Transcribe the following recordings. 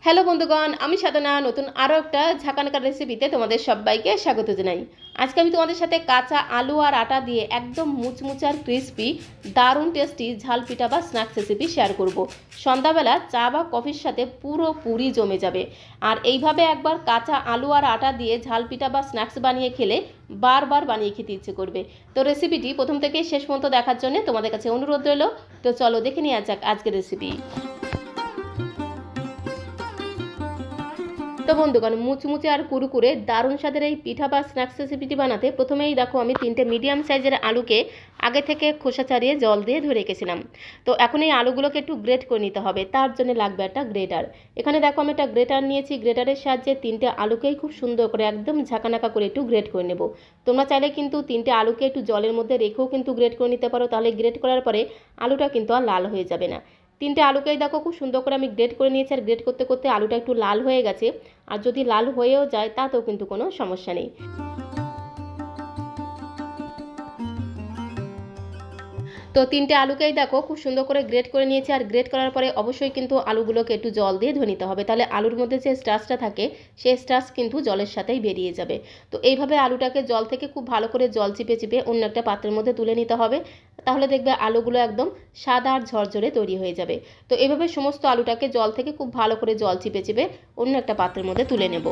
Hello বন্ধুগণ, আমি সাধনা নতুন আরও একটা ঝাঁকানাকা রেসিপিতে তোমাদের সবাইকে স্বাগত জানাই। আজকে আমি তোমাদের সাথে কাঁচা আলু আর আটা দিয়ে একদম মুচমুচে আর ক্রিস্পি দারুণ টেস্টি ঝাল পিঠা বা স্ন্যাক্স রেসিপি শেয়ার করব। সন্ধ্যাবেলা চা বা কফির সাথে পুরোপুরি জমে যাবে। আর এইভাবে একবার কাঁচা আলু আর আটা দিয়ে ঝাল পিঠা বা স্ন্যাক্স বানিয়ে খেলে বারবার বানিয়ে খেতে ইচ্ছে করবে। তো রেসিপিটি প্রথম থেকে শেষ পর্যন্ত দেখার জন্য তোমাদের কাছে অনুরোধ রইল। তো চলো দেখে নেওয়া যাক আজকের রেসিপি। তো বন্ধুগণ, মুচমুচে আর কুরকুরে দারুণ স্বাদের এই পিঠা বা স্ন্যাক্স রেসিপিটি বানাতে প্রথমেই দেখো আমি 3টে মিডিয়াম সাইজের আলুকে আগে থেকে খোসা ছাড়িয়ে জল দিয়ে ধুয়ে রেখেছিলাম। তো এখন এই আলুগুলোকে একটু গ্রেট করে নিতে হবে, তার জন্য লাগবে একটা গ্রেটার। এখানে দেখো আমি একটা গ্রেটার নিয়েছি। গ্রেটারের সাহায্যে 3টে আলুকেই খুব সুন্দর করে একদম ঝাঁকানাকা করে একটু গ্রেট করে নেব। তোমরা চাইলে কিন্তু 3টে আলুকে একটু জলের মধ্যে রেখেও কিন্তু গ্রেট করে নিতে পারো, তাহলে গ্রেট করার পরে আলুটা কিন্তু আর লাল হয়ে যাবে না। 3টে আলুকেই দেখো খুব সুন্দর করে আমি গ্রেট করে নিয়েছি। আর গ্রেট করতে করতে আলুটা একটু লাল হয়ে গেছে। আর যদি লাল হয়েও যায় তাতেও কিন্তু কোনো সমস্যা নেই। তো 3টে আলুকেই দেখো খুব সুন্দর করে গ্রেট করে নিয়েছি। আর গ্রেট করার পরে অবশ্যই কিন্তু আলুগুলোকে একটু জল দিয়ে ধুয়ে নিতে হবে, তাহলে আলুর মধ্যে যে স্টার্চটা থাকে সেই স্টার্চ কিন্তু জলের সাথেই বেরিয়ে যাবে। তো এইভাবে আলুটাকে জল থেকে খুব ভালো করে জল চিপে চিপে অন্য একটা পাত্রের মধ্যে তুলে নিতে হবে, তাহলে দেখবে আলুগুলো একদম সাদা আর ঝরঝরে তৈরি হয়ে যাবে। তো এইভাবে সমস্ত আলুটাকে জল থেকে খুব ভালো করে জল চিপে চিপে অন্য একটা পাত্রের মধ্যে তুলে নেব।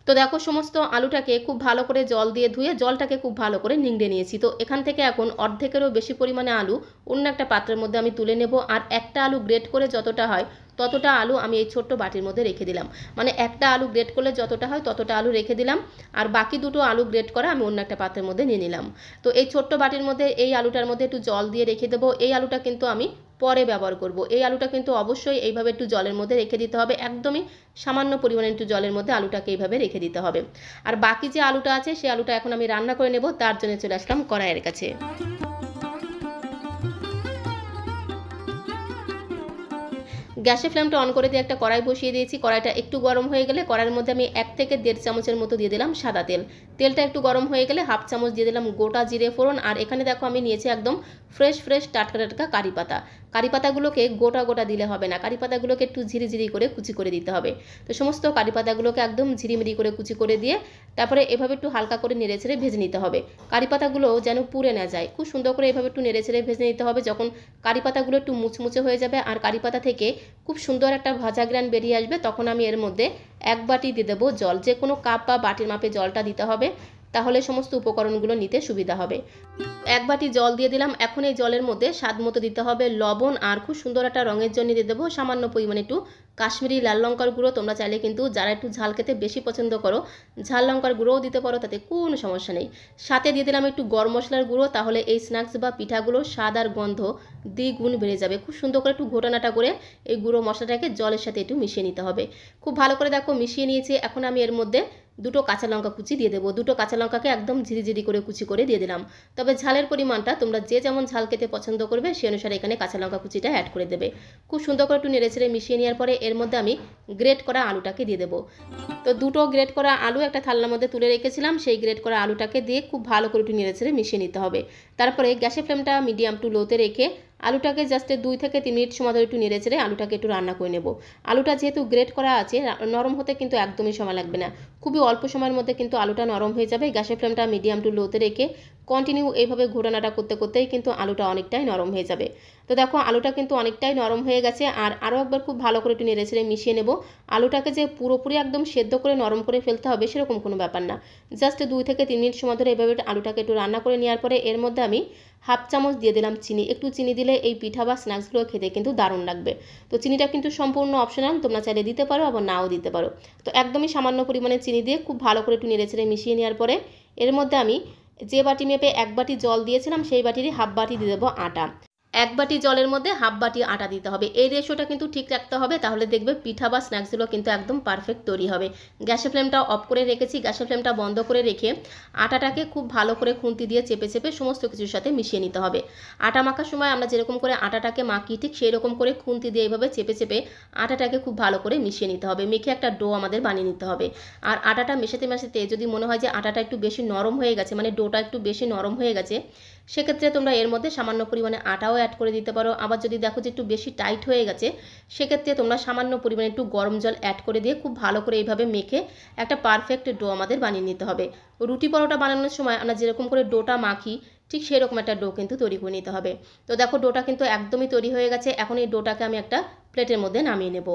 তো দেখো সমস্ত আলুটাকে খুব ভালো করে জল দিয়ে ধুয়ে জলটাকে খুব ভালো করে নিংড়ে নিয়েছি। তো এখান থেকে এখন অর্ধেকেরও বেশি পরিমাণে আলু অন্য একটা পাত্রের মধ্যে আমি তুলে নেব। আর একটা আলু গ্রেট করে যতটা হয় ততটা আলু আমি এই ছোট্ট বাটির মধ্যে রেখে দিলাম। মানে একটা আলু গ্রেট করলে যতটা হয় ততটা আলু রেখে দিলাম। আর বাকি দুটো আলু গ্রেট করা আমি অন্য একটা পাত্রের মধ্যে নিয়ে নিলাম। তো এই ছোট্ট বাটির মধ্যে এই আলুটার মধ্যে একটু জল দিয়ে রেখে দেবো। এই আলুটা কিন্তু আমি পরে ব্যবহার করব। এই আলুটা কিন্তু অবশ্যই এইভাবে একটু জলের মধ্যে রেখে দিতে হবে, একদমই সামান্য পরিমাণে একটু জলের মধ্যে আলুটাকে এইভাবে রেখে দিতে হবে। আর বাকি যে আলুটা আছে সেই আলুটা এখন আমি রান্না করে নেব, তার জন্য চলে আসলাম কড়াইয়ের কাছে। গ্যাসের ফ্লেমটা অন করে দিয়ে একটা কড়াই বসিয়ে দিয়েছি। কড়াইটা একটু গরম হয়ে গেলে কড়াইয়ের মধ্যে আমি 1 থেকে 1.5 চামচের মতো দিয়ে দিলাম সাদা তেল। তেলটা একটু গরম হয়ে গেলে হাফ চামচ দিয়ে দিলাম গোটা জিরে ফোড়ন। আর এখানে দেখো আমি নিয়েছি একদম ফ্রেশ টাটকা টাটকা কারি পাতা। কারি পাতাগুলোকে গোটা গোটা দিলে হবে না, কারি পাতাগুলোকে একটু ঝিরিঝিরি করে কুচি করে দিতে হবে। তো সমস্ত কারি পাতাগুলোকে একদম ঝিরিমিরি করে কুচি করে দিয়ে তারপরে এভাবে একটু হালকা করে নেড়ে ছেড়ে ভেজে নিতে হবে। কারি পাতাগুলো যেন পুড়ে না যায়, খুব সুন্দর করে এভাবে একটু নেড়ে ছেড়ে ভেজে নিতে হবে। যখন কারি পাতাগুলো একটু মুচমুচে হয়ে যাবে আর কারি পাতা থেকে খুব সুন্দর একটা ভাজা গ্রান বেরিয়ে আসবে, তখন আমি এর মধ্যে 1 বাটি দিয়ে দেবো জল। যে কোনো কাপ বা বাটির মাপে জলটা দিতে হবে, তাহলে সমস্ত উপকরণগুলো নিতে সুবিধা হবে। 1 বাটি জল দিয়ে দিলাম। এখন এই জলের মধ্যে স্বাদ মতো দিতে হবে লবণ। আর খুব সুন্দর একটা রঙের জন্য দিয়ে দেবো সামান্য পরিমাণে একটু কাশ্মীরি লাল লঙ্কার গুঁড়ো। তোমরা চাইলে কিন্তু যারা একটু ঝাল খেতে বেশি পছন্দ করো ঝাল লঙ্কার গুঁড়োও দিতে পারো, তাতে কোনো সমস্যা নেই। সাথে দিয়ে দিলাম একটু গরম মশলার গুঁড়ো, তাহলে এই স্ন্যাক্স বা পিঠাগুলো স্বাদ আর গন্ধ দ্বিগুণ বেড়ে যাবে। খুব সুন্দর করে একটু ঘোটানাটা করে এই গুঁড়ো মশলাটাকে জলের সাথে একটু মিশিয়ে নিতে হবে। খুব ভালো করে দেখো মিশিয়ে নিয়েছি। এখন আমি এর মধ্যে 2টো কাঁচা লঙ্কা কুচি দিয়ে দেবো। 2টো কাঁচা লঙ্কাকে একদম ঝিরিঝিরি করে কুচি করে দিয়ে দিলাম। তবে ঝালের পরিমাণটা তোমরা যে যেমন ঝাল খেতে পছন্দ করবে সেই অনুসারে এখানে কাঁচা লঙ্কা কুচিটা অ্যাড করে দেবে। খুব সুন্দর করে একটু নেড়ে ছেড়ে মিশিয়ে নেওয়ার পরে এর মধ্যে আমি গ্রেট করা আলুটাকে দিয়ে দেবো। তো 2টো গ্রেট করা আলু একটা থালার মধ্যে তুলে রেখেছিলাম, সেই গ্রেট করা আলুটাকে দিয়ে খুব ভালো করে একটু নেড়ে ছেড়ে মিশিয়ে নিতে হবে। তারপরে গ্যাসের ফ্লেমটা মিডিয়াম টু লোতে রেখে আলুটাকে জাস্ট 2 থেকে 3 মিনিট সময় ধরে একটু নেড়ে ছেড়ে আলুটাকে একটু রান্না করে নেব। আলুটা যেহেতু গ্রেট করা আছে, নরম হতে কিন্তু একদমই সময় লাগবে না, খুবই অল্প সময়ের মধ্যে কিন্তু আলুটা নরম হয়ে যাবে। গ্যাসের ফ্লেমটা মিডিয়াম টু লোতে রেখে কন্টিনিউ এইভাবে ঘোরানাটা করতে করতেই কিন্তু আলুটা অনেকটাই নরম হয়ে যাবে। তো দেখো আলুটা কিন্তু অনেকটাই নরম হয়ে গেছে। আর আরও একবার খুব ভালো করে একটু নেড়ে ছেড়ে মিশিয়ে নেব। আলুটাকে যে পুরোপুরি একদম সেদ্ধ করে নরম করে ফেলতে হবে সেরকম কোনো ব্যাপার না, জাস্ট 2 থেকে 3 মিনিট সময় ধরে এভাবে আলুটাকে একটু রান্না করে নেওয়ার পরে এর মধ্যে আমি হাফ চামচ দিয়ে দিলাম চিনি। একটু চিনি দিলে এই পিঠা বা স্ন্যাক্সগুলো খেতে কিন্তু দারুণ লাগবে। তো চিনিটা কিন্তু সম্পূর্ণ অপশনাল, তোমরা চাইলে দিতে পারো আবার নাও দিতে পারো। তো একদমই সামান্য পরিমাণে চিনি দিয়ে খুব ভালো করে একটু নেড়ে ছেড়ে মিশিয়ে নেওয়ার পরে এর মধ্যে আমি যে বাটি মেপে 1 বাটি জল দিয়েছিলাম সেই বাটিরই হাফ বাটি দিয়ে দেবো আটা। 1 বাটি জলের মধ্যে হাফ বাটি আটা দিতে হবে। এই রেশিওটা কিন্তু ঠিক রাখতে হবে, তাহলে দেখবে পিঠা বা স্ন্যাক্সগুলো কিন্তু একদম পারফেক্ট তৈরি হবে। গ্যাসের ফ্লেমটা অফ করে রেখেছি। গ্যাসের ফ্লেমটা বন্ধ করে রেখে আটাটাকে খুব ভালো করে খুন্তি দিয়ে চেপে চেপে সমস্ত কিছুর সাথে মিশিয়ে নিতে হবে। আটা মাখার সময় আমরা যেরকম করে আটাটাকে মাখি ঠিক সেই রকম করে খুন্তি দিয়ে এইভাবে চেপে চেপে আটাটাকে খুব ভালো করে মিশিয়ে নিতে হবে। মেখে একটা ডো আমাদের বানিয়ে নিতে হবে। আর আটাটা মেশাতে মেশাতে যদি মনে হয় যে আটাটা একটু বেশি নরম হয়ে গেছে, মানে ডোটা একটু বেশি নরম হয়ে গেছে, সেক্ষেত্রে তোমরা এর মধ্যে সামান্য পরিমাণে আটাও অ্যাড করে দিতে পারো। আবার যদি দেখো যে একটু বেশি টাইট হয়ে গেছে, সেক্ষেত্রে তোমরা সামান্য পরিমাণে একটু গরম জল অ্যাড করে দিয়ে খুব ভালো করে এইভাবে মেখে একটা পারফেক্ট ডো আমাদের বানিয়ে নিতে হবে। রুটি পরোটা বানানোর সময় আমরা যেরকম করে ডোটা মাখি, ঠিক সেরকম একটা ডো কিন্তু তৈরি করে নিতে হবে। তো দেখো ডোটা কিন্তু একদমই তৈরি হয়ে গেছে। এখন এই ডোটাকে আমি একটা প্লেটের মধ্যে নামিয়ে নেব।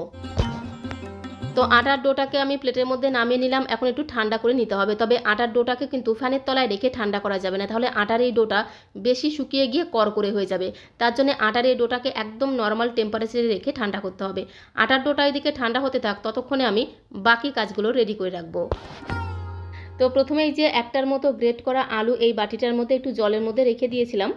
তো আটার ডোটাকে আমি প্লেটের মধ্যে নামিয়ে নিলাম। এখন একটু ঠান্ডা করে নিতে হবে। তবে আটার ডোটাকে কিন্তু ফ্যানের তলায় রেখে ঠান্ডা করা যাবে না, তাহলে আটার এই ডোটা বেশি শুকিয়ে গিয়ে করকরে হয়ে যাবে। তার জন্য আটার এই ডোটাকে একদম নর্মাল টেম্পারেচারে রেখে ঠান্ডা করতে হবে। আটার ডোটা এদিকে ঠান্ডা হতে থাক, ততক্ষণে আমি বাকি কাজগুলো রেডি করে রাখবো। তো প্রথমেই যে একটার মতো গ্রেট করা আলু এই বাটিটার মধ্যে একটু জলের মধ্যে রেখে দিয়েছিলাম।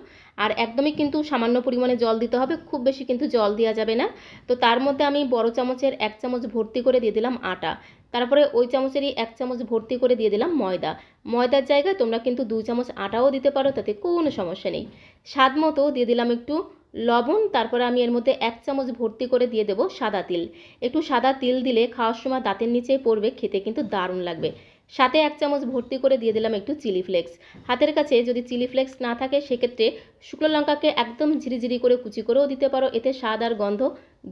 আর একদমই কিন্তু সামান্য পরিমাণে জল দিতে হবে, খুব বেশি কিন্তু জল দেওয়া যাবে না। তো তার মধ্যে আমি বড় চামচের 1 চামচ ভর্তি করে দিয়ে দিলাম আটা। তারপরে ওই চামচেরই 1 চামচ ভর্তি করে দিয়ে দিলাম ময়দা। ময়দার জায়গায় তোমরা কিন্তু 2 চামচ আটাও দিতে পারো, তাতে কোনো সমস্যা নেই। স্বাদ মতো দিয়ে দিলাম একটু লবণ। তারপরে আমি এর মধ্যে 1 চামচ ভর্তি করে দিয়ে দেবো সাদা তিল। একটু সাদা তিল দিলে খাওয়ার সময় দাঁতের নিচেই পড়বে, খেতে কিন্তু দারুণ লাগবে। সাথে 1 চামচ ভর্তি করে দিয়ে দিলাম একটু চিলি ফ্লেক্স। হাতের কাছে যদি চিলি ফ্লেক্স না থাকে, সেক্ষেত্রে শুকনো লঙ্কাকে একদম ঝিরিঝিরি করে কুচি করেও দিতে পারো, এতে স্বাদ আর গন্ধ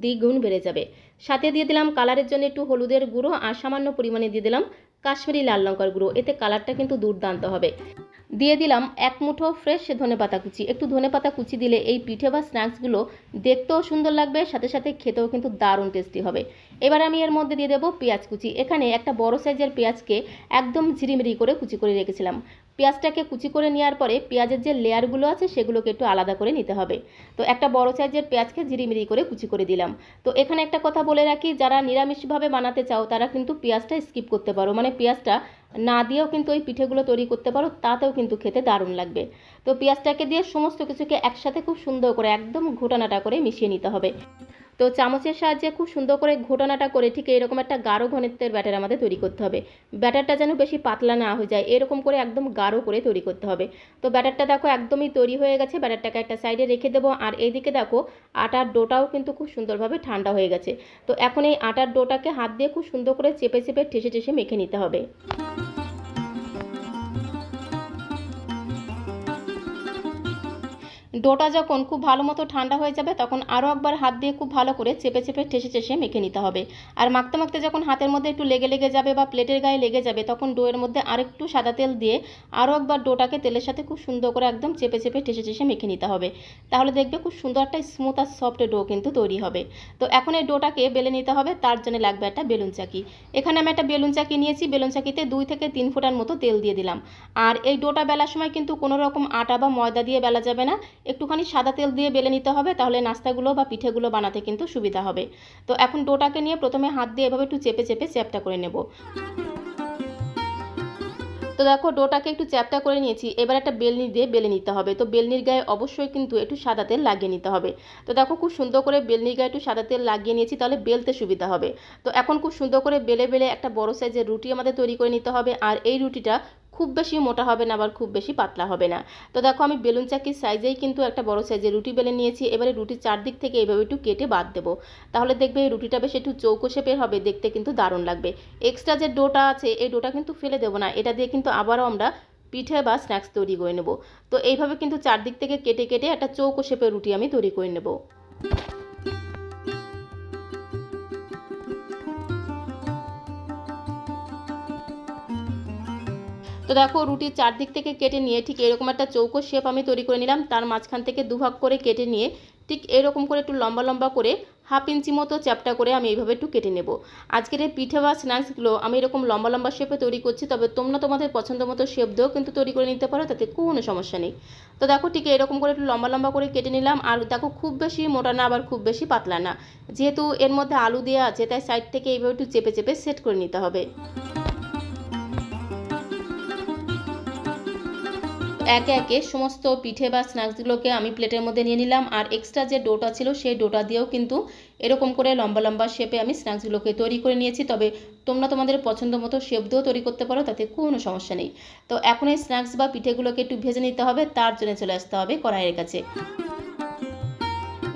দ্বিগুণ বেড়ে যাবে। সাথে দিয়ে দিলাম কালারের জন্য একটু হলুদের গুঁড়ো, আর সামান্য পরিমাণে দিয়ে দিলাম কাশ্মীরি লাল লঙ্কার গুঁড়ো, এতে কালারটা কিন্তু দুর্দান্ত হবে। দিয়ে দিলাম 1 মুঠো ফ্রেশ ধনেপাতা কুচি। একটু ধনেপাতা কুচি দিলে এই পিঠে বা স্ন্যাক্সগুলো দেখতেও সুন্দর লাগবে, সাথে সাথে খেতেও কিন্তু দারুণ টেস্টি হবে। এবার আমি এর মধ্যে দিয়ে দেবো পেঁয়াজ কুচি। এখানে একটা বড় সাইজের পেঁয়াজকে একদম ঝিরিমিরি করে কুচি করে রেখেছিলাম। পেঁয়াজটাকে কুচি করে নেওয়ার পরে পেঁয়াজের যে লেয়ারগুলো আছে সেগুলোকে একটু আলাদা করে নিতে হবে। তো একটা বড় সাইজের পেঁয়াজকে ঝিরিমিরি করে কুচি করে দিলাম। তো এখানে একটা কথা বলে রাখি, যারা নিরামিষভাবে বানাতে চাও তারা কিন্তু পেঁয়াজটা স্কিপ করতে পারো, মানে পেঁয়াজটা না দিয়েও কিন্তু ওই পিঠেগুলো তৈরি করতে পারো, তাতেও কিন্তু খেতে দারুণ লাগবে। তো পেঁয়াজটাকে দিয়ে সমস্ত কিছুকে একসাথে খুব সুন্দর করে একদম ঘোটানাটা করে মিশিয়ে নিতে হবে। তো চামচের সাহায্যে খুব সুন্দর করে ঘোটানাটা করে ঠিক এরকম একটা গাঢ় ঘনত্বের ব্যাটার আমাদের তৈরি করতে হবে। ব্যাটারটা যেন বেশি পাতলা না হয়ে যায়, এরকম করে একদম গাঢ় করে তৈরি করতে হবে। তো ব্যাটারটা দেখো একদমই তৈরি হয়ে গেছে। ব্যাটারটাকে একটা সাইডে রেখে দেবো। আর এইদিকে দেখো আটার ডোটাও কিন্তু খুব সুন্দরভাবে ঠান্ডা হয়ে গেছে। তো এখন এই আটার ডোটাকে হাত দিয়ে খুব সুন্দর করে চেপে চেপে ঠেসে ঠেসে মেখে নিতে হবে। ডোটা যখন খুব ভালো মতো ঠান্ডা হয়ে যাবে, তখন আরও একবার হাত দিয়ে খুব ভালো করে চেপে চেপে ঠেসে ঠেসে মেখে নিতে হবে। আর মাখতে মাখতে যখন হাতের মধ্যে একটু লেগে লেগে যাবে বা প্লেটের গায়ে লেগে যাবে, তখন ডোয়ের মধ্যে আরেকটু সাদা তেল দিয়ে আরও একবার ডোটাকে তেলের সাথে খুব সুন্দর করে একদম চেপে চেপে ঠেসে ঠেসে মেখে নিতে হবে। তাহলে দেখবে খুব সুন্দর একটা স্মুথ আর সফট ডো কিন্তু তৈরি হবে। তো এখন এই ডোটাকে বেলে নিতে হবে, তার জন্য লাগবে একটা বেলুন চাকি। এখানে আমি একটা বেলুন চাকি নিয়েছি। বেলুন চাকিতে 2 থেকে 3 ফোঁটার মতো তেল দিয়ে দিলাম। আর এই ডোটা বেলার সময় কিন্তু কোনো রকম আটা বা ময়দা দিয়ে বেলা যাবে না, একটুখানি সাদা তেল দিয়ে বেলে নিতে হবে, তাহলে নাস্তাগুলো বা পিঠেগুলো বানাতে কিন্তু সুবিধা হবে। তো এখন ডোটাকে নিয়ে প্রথমে হাত দিয়ে এভাবে একটু চেপে চেপে চ্যাপটা করে নেব। তো দেখো ডোটাকে একটু চ্যাপটা করে নিয়েছি। এবার একটা বেলনি দিয়ে বেলে নিতে হবে। তো বেলনির গায়ে অবশ্যই কিন্তু একটু সাদা তেল লাগিয়ে নিতে হবে। তো দেখো খুব সুন্দর করে বেলনির গায়ে একটু সাদা তেল লাগিয়ে নিয়েছি, তাহলে বেলতে সুবিধা হবে। তো এখন খুব সুন্দর করে বেলে বেলে একটা বড় সাইজের রুটি আমাদের তৈরি করে নিতে হবে। আর এই রুটিটা খুব বেশি মোটা হবে না, আবার খুব বেশি পাতলা হবে না। তো দেখো আমি বেলুন চাকির সাইজেই কিন্তু একটা বড় সাইজের রুটি বেলে নিয়েছি। এবারে রুটির চারদিক থেকে এইভাবে একটু কেটে বাদ দেবো, তাহলে দেখবে এই রুটিটা বেশ একটু চৌকো শেপের হবে, দেখতে কিন্তু দারুণ লাগবে। এক্সট্রা যে ডোটা আছে এই ডোটা কিন্তু ফেলে দেবো না, এটা দিয়ে কিন্তু আবারও আমরা পিঠে বা স্ন্যাক্স তৈরি করে নেব। তো এইভাবে কিন্তু চারদিক থেকে কেটে কেটে একটা চৌকো শেপের রুটি আমি তৈরি করে নেব। তো দেখো রুটির চারদিক থেকে কেটে নিয়ে ঠিক এরকম একটা চৌকো শেপ আমি তৈরি করে নিলাম। তার মাঝখান থেকে দুভাগ করে কেটে নিয়ে ঠিক এরকম করে একটু লম্বা লম্বা করে 1/2 ইঞ্চি মতো চ্যাপটা করে আমি এইভাবে একটু কেটে নেব। আজকের এই পিঠে বা স্ন্যাক্সগুলো আমি এরকম লম্বা লম্বা শেপে তৈরি করছি, তবে তোমরা তোমাদের পছন্দ মতো শেপ দিয়েও কিন্তু তৈরি করে নিতে পারো, তাতে কোনো সমস্যা নেই। তো দেখো ঠিক এরকম করে একটু লম্বা লম্বা করে কেটে নিলাম। আর দেখো খুব বেশি মোটা না, আবার খুব বেশি পাতলা না, যেহেতু এর মধ্যে আলু দেওয়া আছে তাই সাইড থেকে এইভাবে একটু চেপে চেপে সেট করে নিতে হবে। একে একে সমস্ত পিঠে বা স্ন্যাক্সগুলোকে আমি প্লেটের মধ্যে নিয়ে নিলাম। আর এক্সট্রা যে ডোটা ছিল সেই ডোটা দিয়েও কিন্তু এরকম করে লম্বা লম্বা শেপে আমি স্ন্যাক্সগুলোকে তৈরি করে নিয়েছি। তবে তোমরা তোমাদের পছন্দ মতো শেপ দিয়েও তৈরি করতে পারো, তাতে কোনো সমস্যা নেই। তো এখন এই স্ন্যাক্স বা পিঠেগুলোকে একটু ভেজে নিতে হবে, তার জন্য চলে আসতে হবে কড়াইয়ের কাছে।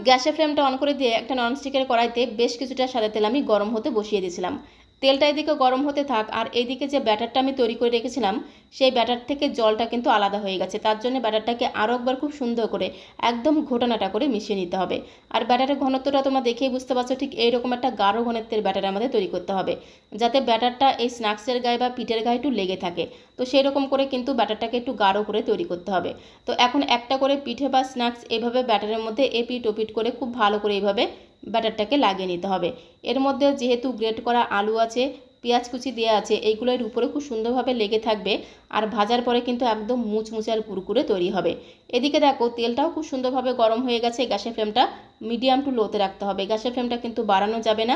গ্যাসের ফ্লেমটা অন করে দিয়ে একটা ননস্টিকের কড়াইতে বেশ কিছুটা সাদা তেল আমি গরম হতে বসিয়ে দিয়েছিলাম। তেলটা এদিকে গরম হতে থাক, আর এইদিকে যে ব্যাটারটা আমি তৈরি করে রেখেছিলাম সেই ব্যাটার থেকে জলটা কিন্তু আলাদা হয়ে গেছে। তার জন্য ব্যাটারটাকে আরও একবার খুব সুন্দর করে একদম ঘোটানাটা করে মিশিয়ে নিতে হবে। আর ব্যাটারের ঘনত্বটা তোমরা দেখেই বুঝতে পারছো, ঠিক এইরকম একটা গাঢ় ঘনত্বের ব্যাটার আমাদের তৈরি করতে হবে, যাতে ব্যাটারটা এই স্ন্যাক্সের গায়ে বা পিঠের গায়ে একটু লেগে থাকে। তো সেই রকম করে কিন্তু ব্যাটারটাকে একটু গাঢ় করে তৈরি করতে হবে। তো এখন একটা করে পিঠে বা স্ন্যাক্স এভাবে ব্যাটারের মধ্যে এপিট ওপিট করে খুব ভালো করে এইভাবে ব্যাটারটাকে লাগিয়ে নিতে হবে। এর মধ্যে যেহেতু গ্রেট করা আলু আছে, পেঁয়াজ কুচি দেওয়া আছে, এইগুলোর উপরে খুব সুন্দরভাবে লেগে থাকবে, আর ভাজার পরে কিন্তু একদম মুচমুচে আর কুরকুরে তৈরি হবে। এদিকে দেখো তেলটাও খুব সুন্দরভাবে গরম হয়ে গেছে। গ্যাসের ফ্লেমটা মিডিয়াম টু লোতে রাখতে হবে, গ্যাসের ফ্লেমটা কিন্তু বাড়ানো যাবে না।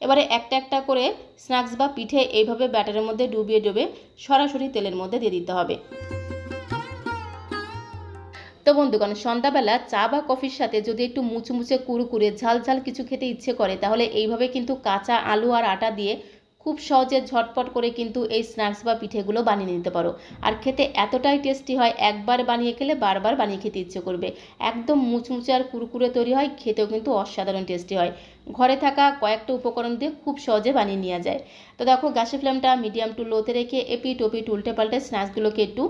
এবারে একটা একটা করে স্ন্যাক্স বা পিঠে এইভাবে ব্যাটারের মধ্যে ডুবিয়ে ডুবিয়ে সরাসরি তেলের মধ্যে দিয়ে দিতে হবে। তো বন্ধুগণ, সন্ধ্যাবেলা চা বা কফির সাথে যদি একটু মুচমুচে কুরকুরে ঝাল ঝাল কিছু খেতে ইচ্ছে করে, তাহলে এইভাবে কিন্তু কাঁচা আলু আর আটা দিয়ে খুব সহজে ঝটপট করে কিন্তু এই স্ন্যাক্স বা পিঠেগুলো বানিয়ে নিতে পারো। আর খেতে এতটাই টেস্টি হয়, একবার বানিয়ে খেলে বারবার বানিয়ে খেতে ইচ্ছে করবে। একদম মুচমুচে আর কুরকুরে তৈরি হয়, খেতেও কিন্তু অসাধারণ টেস্টি হয়। ঘরে থাকা কয়েকটা উপকরণ দিয়ে খুব সহজে বানিয়ে নেওয়া যায়। তো দেখো গ্যাসের ফ্লেমটা মিডিয়াম টু লোতে রেখে এপিট ওপিট উল্টে পাল্টে স্ন্যাক্সগুলোকে একটু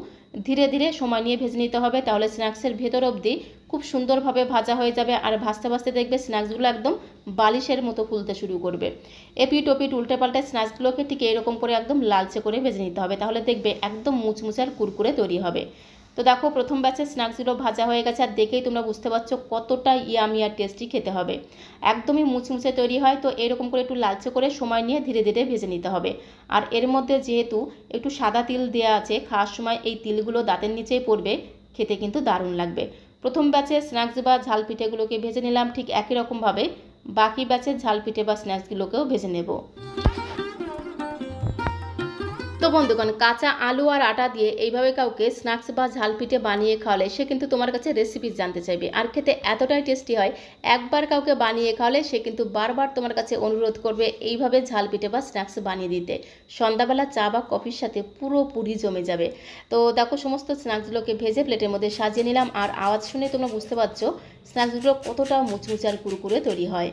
ধীরে ধীরে সময় নিয়ে ভেজে নিতে হবে, তাহলে স্ন্যাক্সের ভেতর অবধি খুব সুন্দরভাবে ভাজা হয়ে যাবে। আর ভাজতে ভাজতে দেখবে স্ন্যাক্সগুলো একদম বালিশের মতো ফুলতে শুরু করবে। এপিট ওপিট উল্টে পাল্টে স্ন্যাক্সগুলোকে ঠিক এরকম করে একদম লালচে করে ভেজে নিতে হবে, তাহলে দেখবে একদম মুচমুচে আর কুরকুরে তৈরি হবে। তো দেখো প্রথম ব্যাচের স্ন্যাক্সগুলো ভাজা হয়ে গেছে, আর দেখেই তোমরা বুঝতে পারছো কতটা ইয়ামি আর টেস্টি খেতে হবে। একদমই মুচমুচে তৈরি হয়। তো এরকম করে একটু লালচে করে সময় নিয়ে ধীরে ধীরে ভেজে নিতে হবে। আর এর মধ্যে যেহেতু একটু সাদা তিল দেওয়া আছে, খাওয়ার সময় এই তিলগুলো দাঁতের নিচেই পড়বে, খেতে কিন্তু দারুণ লাগবে। প্রথম ব্যাচে স্ন্যাক্স বা ঝাল পিঠেগুলোকে ভেজে নিলাম, ঠিক একই রকমভাবে বাকি ব্যাচের ঝাল পিঠে বা স্ন্যাক্সগুলোকেও ভেজে নেব। তো বন্ধুগণ, কাঁচা আলু আর আটা দিয়ে এইভাবে কাউকে স্ন্যাক্স বা ঝাল পিঠে বানিয়ে খাওয়ালে সে কিন্তু তোমার কাছে রেসিপি জানতে চাইবে, আর খেতে এতটাই টেস্টি হয়, একবার কাউকে বানিয়ে খাওয়ালে সে কিন্তু বারবার তোমার কাছে অনুরোধ করবে এইভাবে ঝাল পিঠে বা স্ন্যাক্স বানিয়ে দিতে। সন্ধ্যাবেলা চা বা কফির সাথে পুরোপুরি জমে যাবে। তো দেখো সমস্ত স্ন্যাক্সগুলোকে ভেজে প্লেটের মধ্যে সাজিয়ে নিলাম, আর আওয়াজ শুনে তোমরা বুঝতে পারছো স্ন্যাক্সগুলো কতটা মুচমুচে আর কুরকুরে তৈরি হয়।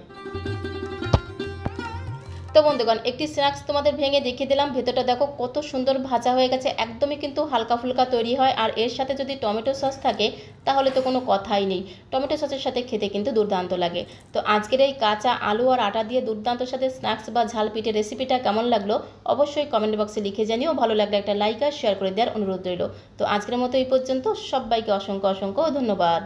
তো বন্ধুগণ, একটি স্ন্যাক্স তোমাদের ভেঙে দেখিয়ে দিলাম, ভেতরটা দেখো কত সুন্দর ভাজা হয়ে গেছে, একদমই কিন্তু হালকা ফুলকা তৈরি হয়। আর এর সাথে যদি টমেটো সস থাকে তাহলে তো কোনো কথাই নেই, টমেটো সসের সাথে খেতে কিন্তু দুর্দান্ত লাগে। তো আজকের এই কাঁচা আলু আর আটা দিয়ে দুর্দান্ত সাথে স্ন্যাক্স বা ঝাল পিঠে রেসিপিটা কেমন লাগলো অবশ্যই কমেন্ট বক্সে লিখে জানিও। ভালো লাগলে একটা লাইক আর শেয়ার করে দেওয়ার অনুরোধ রইল। তো আজকের মতো এই পর্যন্ত, সবাইকে অসংখ্য অসংখ্য ধন্যবাদ।